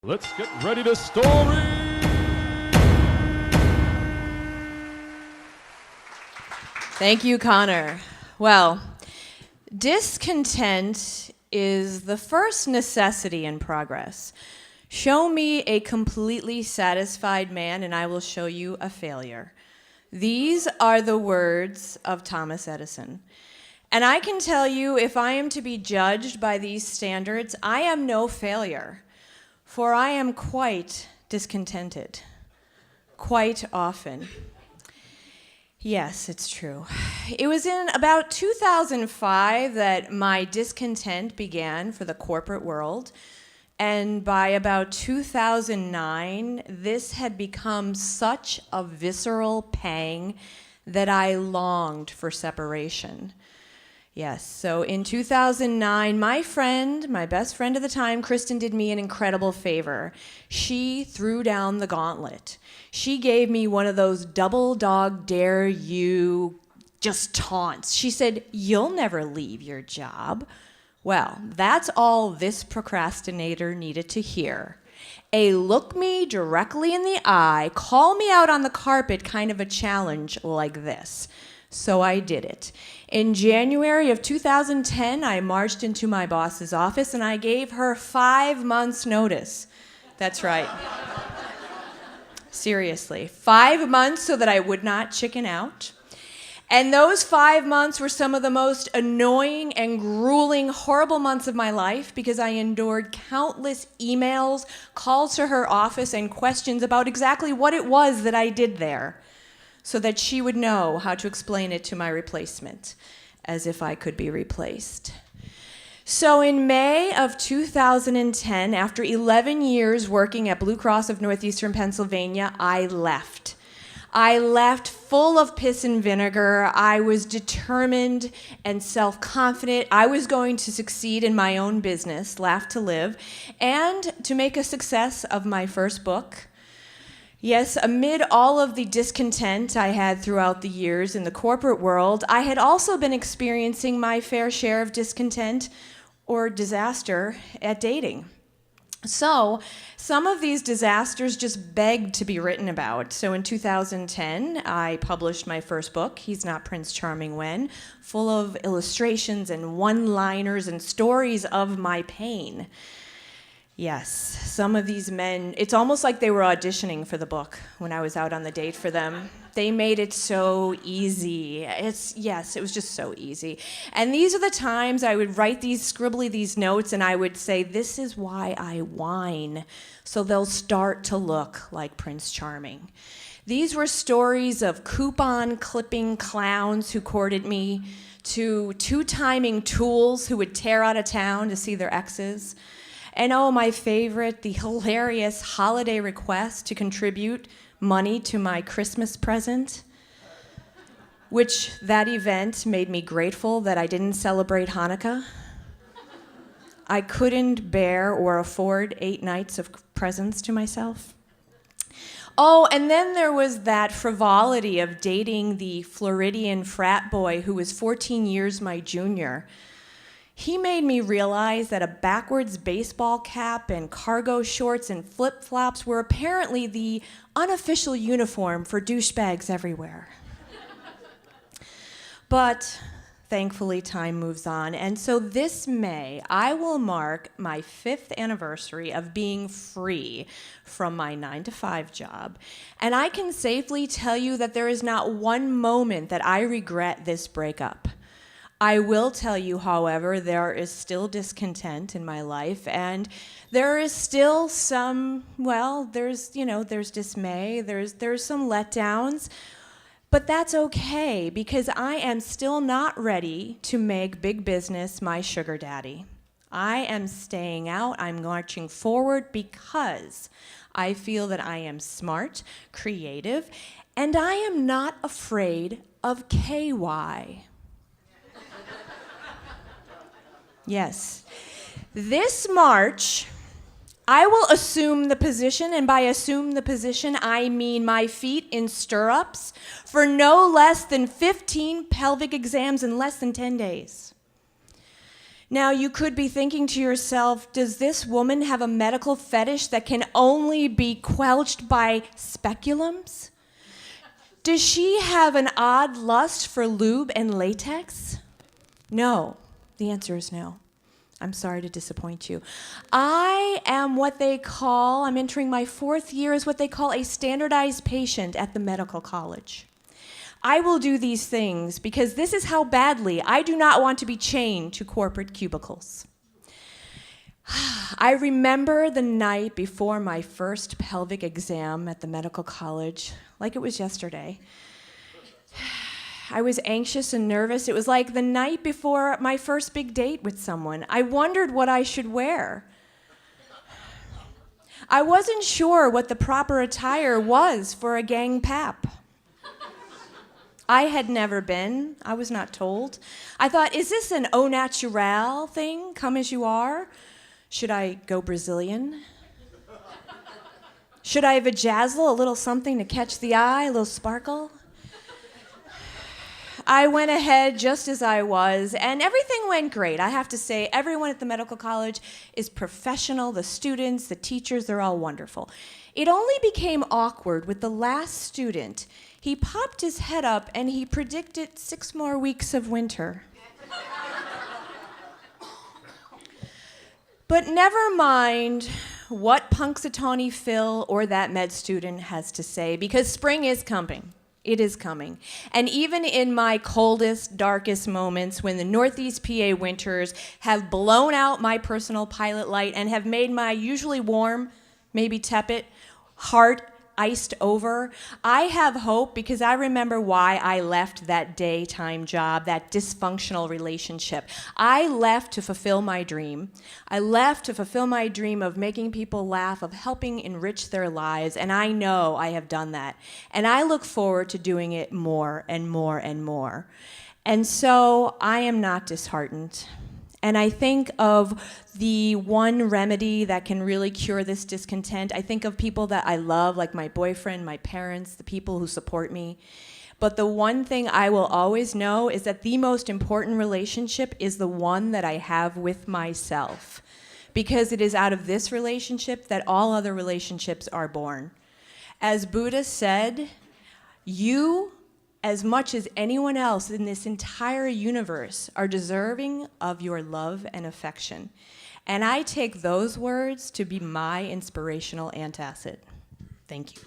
Let's get ready to story! Thank you, Connor. Well, discontent is the first necessity in progress. Show me a completely satisfied man, and I will show you a failure. These are the words of Thomas Edison. And I can tell you, if I am to be judged by these standards, I am no failure, for I am quite discontented, quite often. Yes, it's true. It was in about 2005 that my discontent began for the corporate world. And by about 2009, this had become such a visceral pang that I longed for separation. Yes, so in 2009, my best friend at the time, Kristen, did me an incredible favor. She threw down the gauntlet. She gave me one of those double dog dare you just taunts. She said, "You'll never leave your job." Well, that's all this procrastinator needed to hear. A look me directly in the eye, call me out on the carpet kind of a challenge like this. So I did it. In January of 2010, I marched into my boss's office and I gave her 5 months' notice. That's right. Seriously, 5 months so that I would not chicken out. And those 5 months were some of the most annoying and grueling, horrible months of my life because I endured countless emails, calls to her office, and questions about exactly what it was that I did there, so that she would know how to explain it to my replacement, as if I could be replaced. So in May of 2010, after 11 years working at Blue Cross of Northeastern Pennsylvania, I left. I left full of piss and vinegar. I was determined and self-confident. I was going to succeed in my own business, Laugh to Live, and to make a success of my first book. Yes, amid all of the discontent I had throughout the years in the corporate world, I had also been experiencing my fair share of discontent or disaster at dating. So some of these disasters just begged to be written about. So in 2010, I published my first book, He's Not Prince Charming When, full of illustrations and one-liners and stories of my pain. Yes, some of these men, it's almost like they were auditioning for the book when I was out on the date for them. They made it so easy. It was just so easy. And these are the times I would write these notes, and I would say, this is why I whine, so they'll start to look like Prince Charming. These were stories of coupon clipping clowns who courted me, to two-timing tools who would tear out of town to see their exes. And oh, my favorite, the hilarious holiday request to contribute money to my Christmas present, which that event made me grateful that I didn't celebrate Hanukkah. I couldn't bear or afford 8 nights of presents to myself. Oh, and then there was that frivolity of dating the Floridian frat boy who was 14 years my junior. He made me realize that a backwards baseball cap and cargo shorts and flip-flops were apparently the unofficial uniform for douchebags everywhere. But thankfully, time moves on. And so this May, I will mark my 5th anniversary of being free from my 9-to-5 job. And I can safely tell you that there is not one moment that I regret this breakup. I will tell you, however, there is still discontent in my life, and there is still there's dismay, there's some letdowns, but that's okay, because I am still not ready to make big business my sugar daddy. I am staying out, I'm marching forward because I feel that I am smart, creative, and I am not afraid of KY. Yes. This March, I will assume the position, and by assume the position, I mean my feet in stirrups for no less than 15 pelvic exams in less than 10 days. Now, you could be thinking to yourself, does this woman have a medical fetish that can only be quelched by speculums? Does she have an odd lust for lube and latex? No. The answer is no. I'm sorry to disappoint you. I am what they call, I'm entering my 4th year as what they call a standardized patient at the medical college. I will do these things because this is how badly I do not want to be chained to corporate cubicles. I remember the night before my first pelvic exam at the medical college, like it was yesterday. I was anxious and nervous. It was like the night before my first big date with someone. I wondered what I should wear. I wasn't sure what the proper attire was for a gang pap. I had never been. I was not told. I thought, is this an au naturel thing? Come as you are? Should I go Brazilian? Should I vajazzle, a little something to catch the eye, a little sparkle? I went ahead just as I was, and everything went great. I have to say, everyone at the medical college is professional. The students, the teachers, they're all wonderful. It only became awkward with the last student. He popped his head up and he predicted 6 more weeks of winter. But never mind what Punxsutawney Phil or that med student has to say, because spring is coming. It is coming. And even in my coldest, darkest moments, when the Northeast PA winters have blown out my personal pilot light and have made my usually warm, maybe tepid, heart iced over, I have hope because I remember why I left that daytime job, that dysfunctional relationship. I left to fulfill my dream. I left to fulfill my dream of making people laugh, of helping enrich their lives, and I know I have done that. And I look forward to doing it more and more and more. And so I am not disheartened. And I think of the one remedy that can really cure this discontent. I think of people that I love, like my boyfriend, my parents, the people who support me. But the one thing I will always know is that the most important relationship is the one that I have with myself. Because it is out of this relationship that all other relationships are born. As Buddha said, you, as much as anyone else in this entire universe, are deserving of your love and affection. And I take those words to be my inspirational antacid. Thank you.